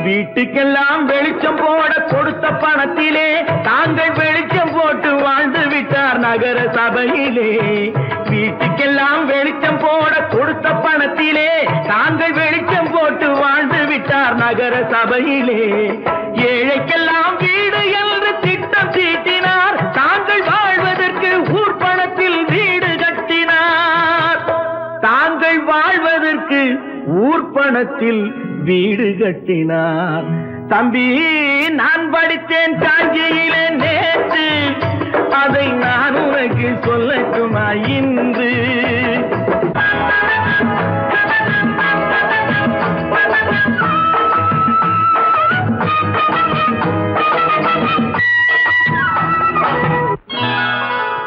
வீட்டுக்கெல்லாம் வெளிச்சம் போட கொடுத்த பணத்திலே தாங்கள் வெளிச்சம் போட்டு வாழ்ந்து விட்டார் நகர சபையிலே. வீட்டுக்கெல்லாம் வெளிச்சம் போட கொடுத்த பணத்திலே தாங்கள் வெளிச்சம் போட்டு வாழ்ந்து விட்டார் நகர சபையிலே. ஏழைக்கெல்லாம் வீடு என்று திட்டம் தீட்டினார், தாங்கள் வாழ்வதற்கு ஊர் பணத்தில் வீடு கட்டினார். தாங்கள் வாழ்வதற்கு ஊர் பணத்தில் வீடு கட்டினார். தம்பி நான் படித்தேன் காஞ்சியிலே நேற்று, அதை நான் உனக்கு சொல்லட்டுமா இன்று?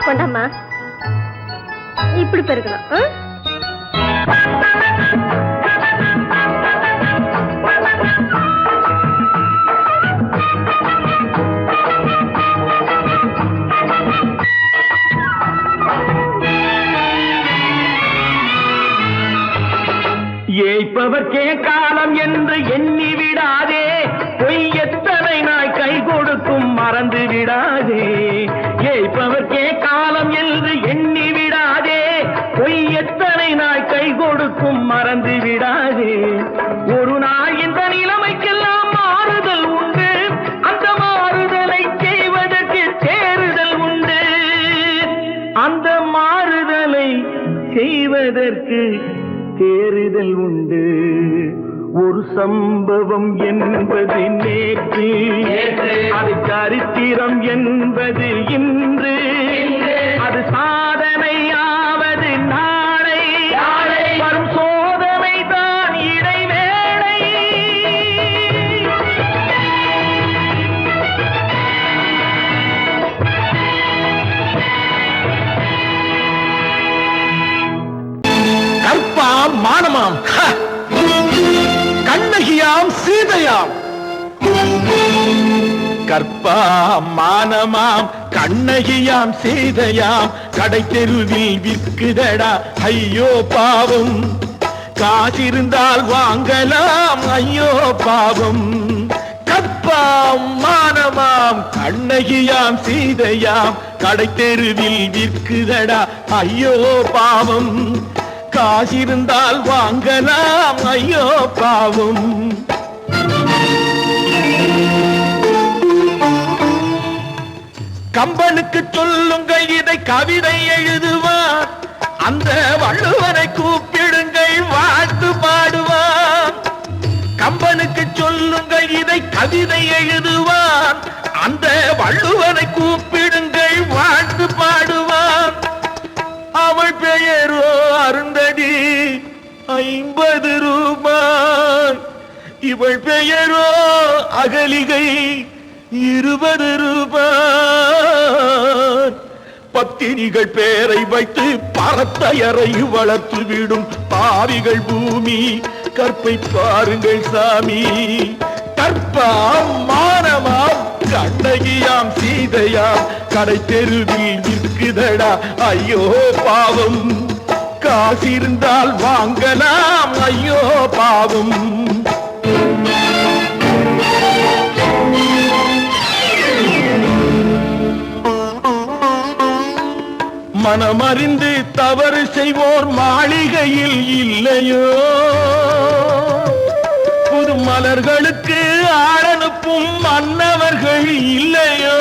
கொண்டாம்மா, இப்படி பெருக்கணும். ஏய்ப்பவர்க்கே காலம் என்று எண்ணி விடாதே, பொய் எத்தனை நாய் கை கொடுக்கும் மறந்து விடாதே. ஏய்ப்பவர்க்கே காலம் என்று எண்ணி விடாதே, பொய் எத்தனை நாய் கை கொடுக்கும் மறந்து விடாதே. ஒரு நாள் இந்த நிலைமைக்கெல்லாம் மாறுதல் உண்டு, அந்த மாறுதலை செய்வதற்கு தேறுதல் உண்டு. அந்த மாறுதலை செய்வதற்கு தேறுதல் உண்டு. ஒரு சம்பவம் என்பது நேற்று, அது சரித்திரம் என்பது இன்று, அது சாதனையாவது நாளை, வரும் சோதனை தான் இடைவேளை. கற்பாம் மானமாம், கண்ணகியாம் சீதையாம். கற்பாம் மானமாம் கண்ணகியாம் சீதையாம், கடை தெருவில் விற்குதடா ஐயோ பாவம். காசிருந்தால் வாங்கலாம் ஐயோ பாவம். கற்பாம் மானமாம் கண்ணகியாம் சீதையாம், கடை தெருவில் விற்குதடா ஐயோ பாவம். காசிருந்தால் வாங்கலாம் ஐயோ பாவம். கம்பனுக்கு சொல்லுங்கள் இதை கவிதை எழுதுவார், அந்த வள்ளுவனை கூப்பிடுங்கள் வாழ்த்து பாடுவார். கம்பனுக்கு சொல்லுங்கள் இதை கவிதை எழுதுவார், அந்த வள்ளுவனை கூப்பிடுங்கள் வாழ்த்து பாடுவார். அவள் பெயரோ அருந்ததி 50 ரூபாய், இவள் பெயரோ அகலிகை 20 ரூபாய். பத்தினிகள் பேரை வைத்து பரத்தையறை வளர்த்து விடும் பாவிகள் பூமி, கற்பை பாருங்கள் சாமி. கற்பாம் மானமாம் கண்ணகியாம் சீதையாம், கடை தெருவில் விற்குதடா ஐயோ பாவம். காசிருந்தால் வாங்கலாம் ஐயோ பாவம். மனமறிந்து தவறு செய்வோர் மாளிகையில் இல்லையோ, புது மலர்களுக்கு ஆளனுப்பும் மன்னவர்கள் இல்லையோ.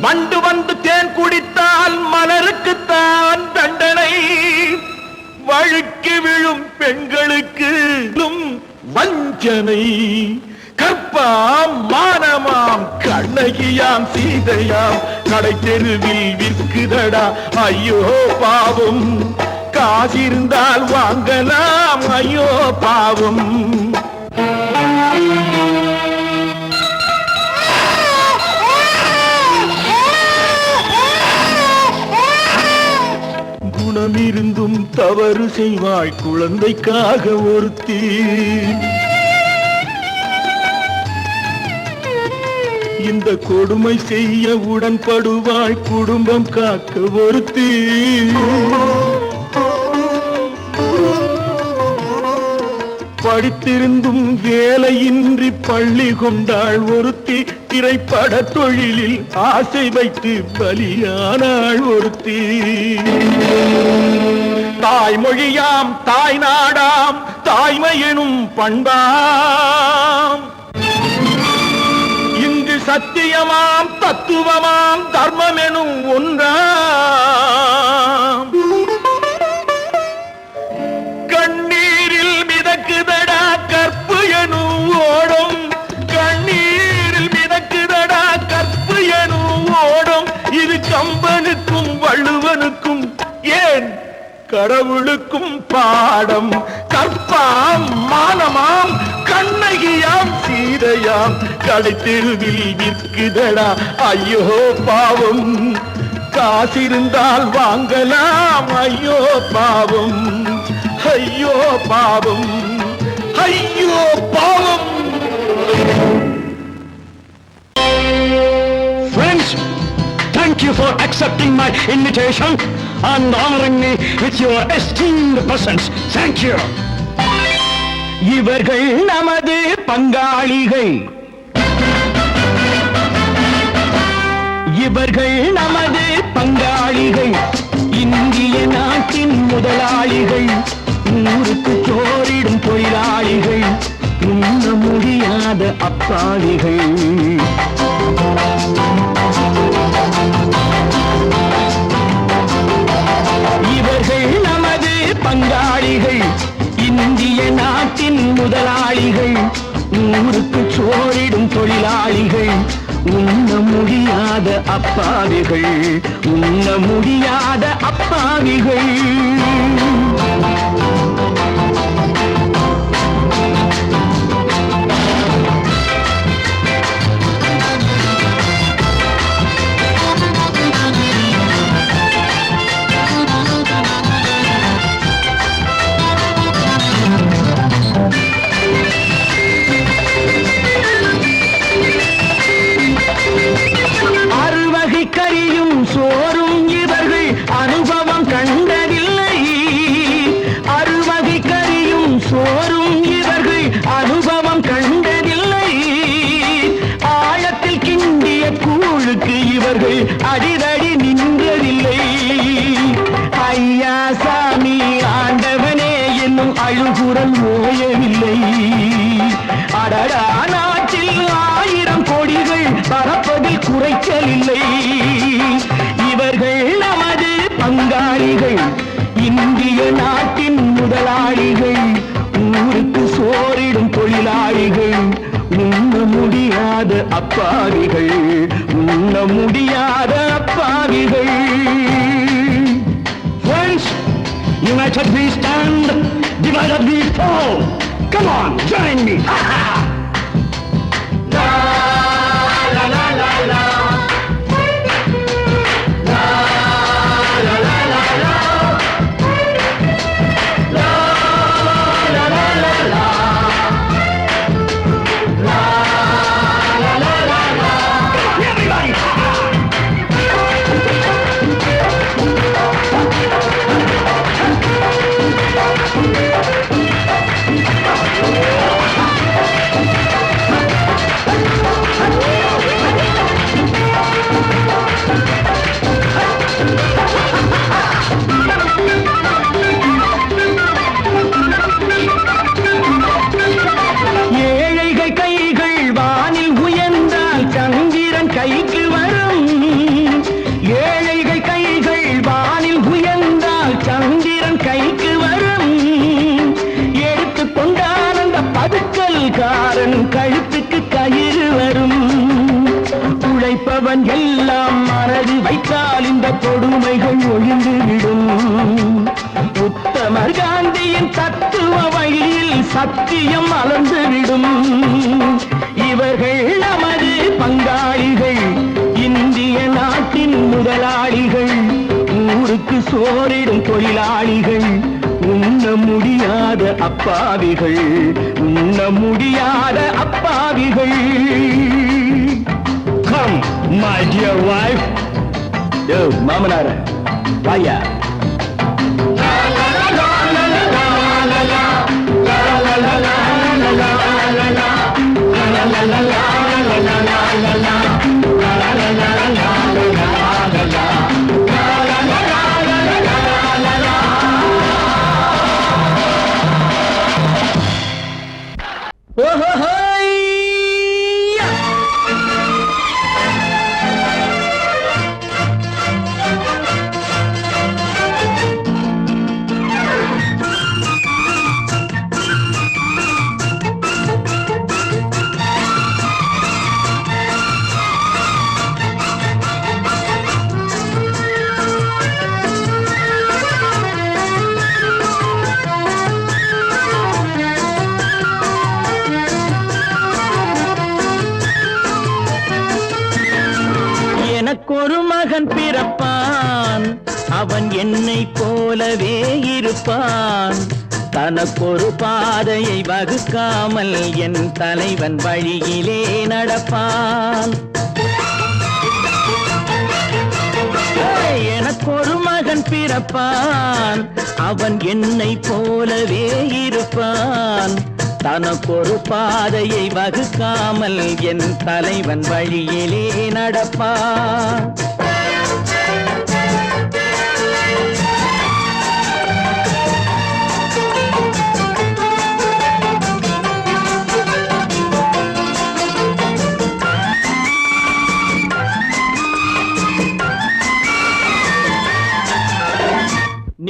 வண்டு வந்து தேன் குடித்தால் மலருக்குத்தான் தண்டனை, வழுக்கி விழும் பெண்களுக்கு வஞ்சனை. கற்பாம் மானமாம் கண்ணகியாம் சீதையாம், கடை தெருவில் விற்குதடா ஐயோ பாவம். காசிருந்தால் வாங்கலாம் ஐயோ பாவம். குணமிருந்தும் தவறு செய்வாய் குழந்தைக்காக ஒருத்தி, இந்த கொடுமை செய்ய உடன்படுவாய் குடும்பம் காக்க ஒருத்தி. படித்திருந்தும் வேலையின்றி பள்ளி கொண்டாள் ஒருத்தி, திரைப்பட தொழிலில் ஆசை வைத்து பலியானாள் ஒருத்தி. தாய்மொழியாம் தாய் நாடாம் தாய்மையெனும் பண்பாம், இங்கு சத்தியமாம் தத்துவமாம் தர்மமெனும் ஒன்றாம். கண்ணீரில் மிதக்குதடா கற்பு எனும் ஓடும், கண்ணீரில் மிதக்குதடா கற்பு எனும் ஓடும். இது கம்பனுக்கும் வள்ளுவனுக்கும் ஏன் கடவுளுக்கும் பாடம். கற்பாம் மானமாம் கண்ணகியாம் சீதையாம், கடை தெருவில் விற்குதடா ஐயோ பாவம். காசிருந்தால் வாங்கலாம் ஐயோ பாவம். ஐயோ பாவம், ஐயோ பாவம். Friends, thank you for accepting my invitation and honoring me with your esteemed presence. Thank you. இவர்கள் நமது பங்காளிகள், இவர்கள் நமது பங்காளிகள், இந்திய நாட்டின் முதலாளிகள், ஊருக்கு சோறிடும் தொழிலாளிகள், உண்ண முடியாத அப்பாவிகள். இவர்கள் நமது பங்காளிகள், இந்திய நாட்டின் முதலாளிகள், ஊருக்கு சோறிடும் தொழிலாளிகள், உண்ண முடியாத அப்பாவிகள், உண்ண முடியாத அப்பாவிகள். கறியும் சோறும் இவர்கள் அனுபவம் கண்டதில்லை. அறுவகை கறியும் சோறும் இவர்கள் அனுபவம் கண்டதில்லை. ஆழத்தில் கிண்டிய கூழுக்கு இவர்கள் அடிதடி நின்றதில்லை. ஐயா சாமி ஆண்டவனே என்னும் அழுகுரல் ஓயவில்லை. அடடா நாட்டில் 1000 கோடிகள் பறப்பதில் குறைச்சலில்லை. இவர்கள் நமது பங்காளிகள், இந்திய நாட்டின் முதலாளிகள், ஊருக்கு சோறிடும் தொழிலாளிகள், உண்ண முடியாத அப்பாவிகள், உண்ண முடியாத அப்பாவிகள். Friends, united we stand, divided we fall. Come on, join me. La la la la la. கழுத்துக்கு கயிறு வரும். உழைப்பவன் எல்லாம் மனது வைத்தால் இந்த கொடுமைகள் ஒழிந்துவிடும். உத்தமர் காந்தியின் தத்துவ வழியில் சத்தியம் மலர்ந்துவிடும். இவர்கள் நமது பங்காளிகள், இந்திய நாட்டின் முதலாளிகள், ஊருக்கு சோறிடும் தொழிலாளிகள், உண்ண முடியாத அப்பாவிகள், உண்ண முடியாத அப்பாவிகள். Come, my dear wife. Yo, மாமனார வாயா. எனக்கொரு மகன் பிறப்பான், அவன் என்னை போலவே இருப்பான். தனக்கொரு பாதையை வகுக்காமல் என் தலைவன் வழியிலே நடப்பான். எனக்கொரு மகன் பிறப்பான், அவன் என்னை போலவே இருப்பான். தனக்கொரு பாதையை வகுக்காமல் என் தலைவன் வழியிலே நடப்பான்.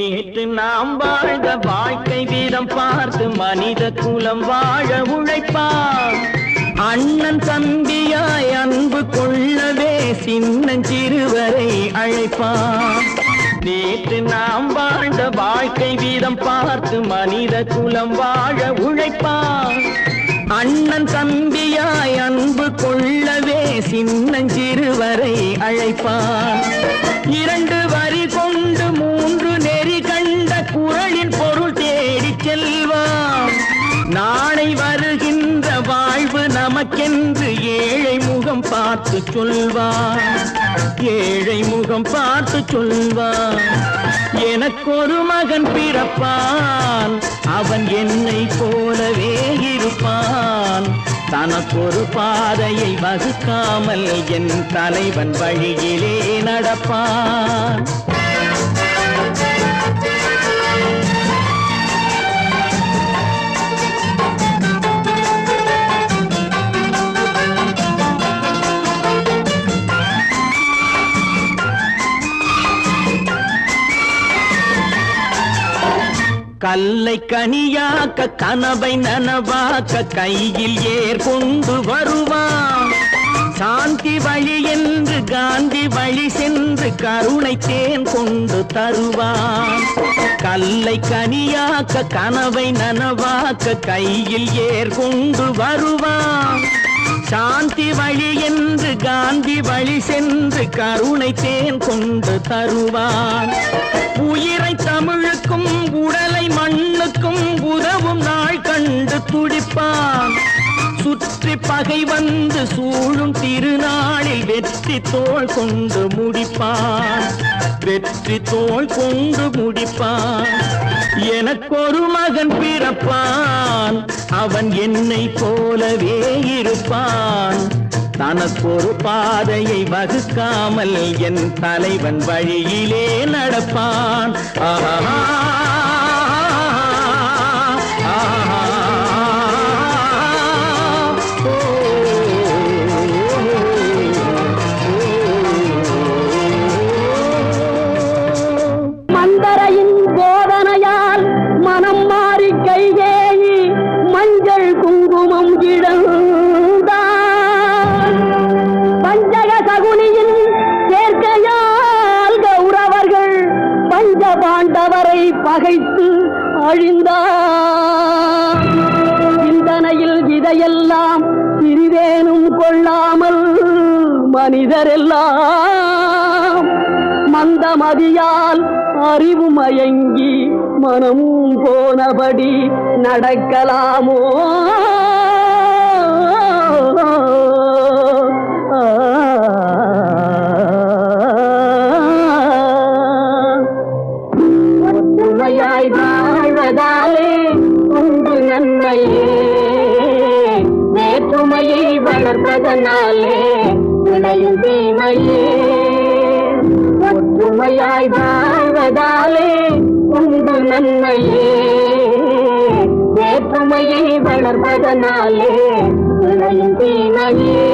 நேற்று நாம் வாழ்ந்த வாழ்க்கை வீதம் பார்த்து மனித குலம் வாழ உழைப்பான். அண்ணன் தம்பியாய் அன்பு கொள்ளவே சின்னஞ்சிறுவரை அழைப்பான். நேற்று நாம் வாழ்ந்த வாழ்க்கை வீதம் பார்த்து மனித குலம் வாழ உழைப்பான். அண்ணன் தம்பியாய் அன்பு கொள்ளவே சின்னஞ்சிறுவரை அழைப்பான். 2 வரி கொண்டு 3 நெறி கண்ட குறளின் பொருள் தேடிச் செல்வான். நாளை வருகின்ற வாழ்வு நமக்கென்று ஏழை முகம் பார்த்து சொல்வான். ஏழை முகம் பார்த்து சொல்வான். எனக்கொரு மகன் பிறப்பான், அவன் என்னை போலவே இருப்பான். தனக்கொரு பாதையை வகுக்காமல் என் தலைவன் வழியிலே நடப்பான். கல்லை கனியாக்க கனவை நனவாக்க கையில் ஏர் கொண்டு வருவான். சாந்தி வழி என்று காந்தி வழி சென்று கருணை தேன் கொண்டு தருவான். கல்லை கனியாக்க கனவை நனவாக்க கையில் ஏர் கொண்டு வருவான். சாந்தி வழி என்று காந்தி வழி சென்று கருணை தேன் கொண்டு தருவான். உயிரை தமிழுக்கும் உடலை மண்ணுக்கும் உதவும் நாள் கண்டு துடிப்பான். சுற்றி பகை வந்து சூழும் திருநாளில் வெற்றி தோள் கொண்டு முடிப்பான். வெற்றி தோள் கொண்டு முடிப்பான். எனக்கொரு மகன் பிறப்பான், அவன் என்னை போலவே இருப்பான். தனக்கொரு பாதையை வகுக்காமல் என் தலைவன் வழியிலே நடப்பான். ஆஹா மந்தரையின் போதனையால் மனம் மாறி கைகேயி மஞ்சள் குங்குமம் இழந்தான். பஞ்சக சகுனியின் சேர்க்கையால் கௌரவர்கள் பஞ்ச பாண்டவரை பகைத்து அழிந்தார். சிந்தனையில் இதையெல்லாம் சிறிதேனும் கொள்ளாமல் மனிதரெல்லாம் மந்தமதியால் அறிவு மயங்கி மனம் போனபடி நடக்கலாமோ? ஒற்றுமையாய் வாழ்வதாலே உண்டு நன்மையே, வேற்றுமையை வளர்ப்பதனாலே விளையும் தீமையே. ஒற்றுமையாய் வாழ்வதாலே உண்டு நன்மையே, வேற்றுமையை வளர்ப்பதனாலே விளையும் தீமையே.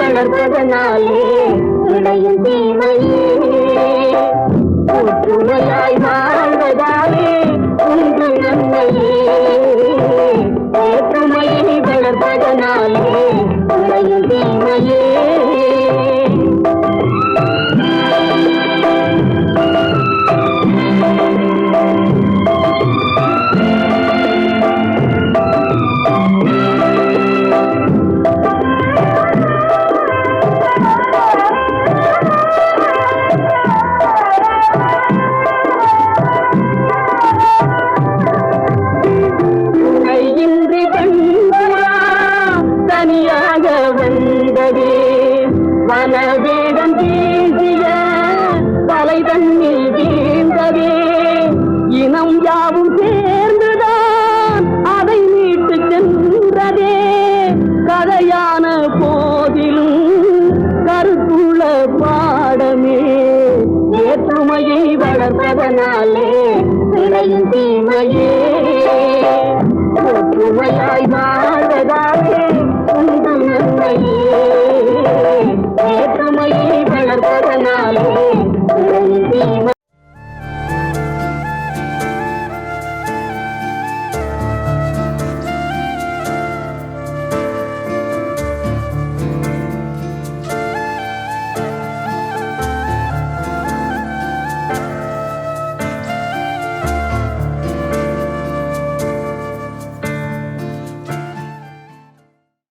வளர்ப்பதனாலே விளையும் தீமையே. ஒற்றுமையாய் வாழ்வதாலே உண்டு நன்மையே, வேற்றுமையை வளர்ப்பதனாலே விளையும் தீமையே. இனம் யாவும் சேர்ந்துதான் அதை மீட்டு சென்றதே. கதையான போதிலும் கருத்துள்ள பாடமே. வேற்றுமையை வளர்ப்பதனாலே விளையும் தீமையே. ஒற்றுமையாய் வாழ்வதாலே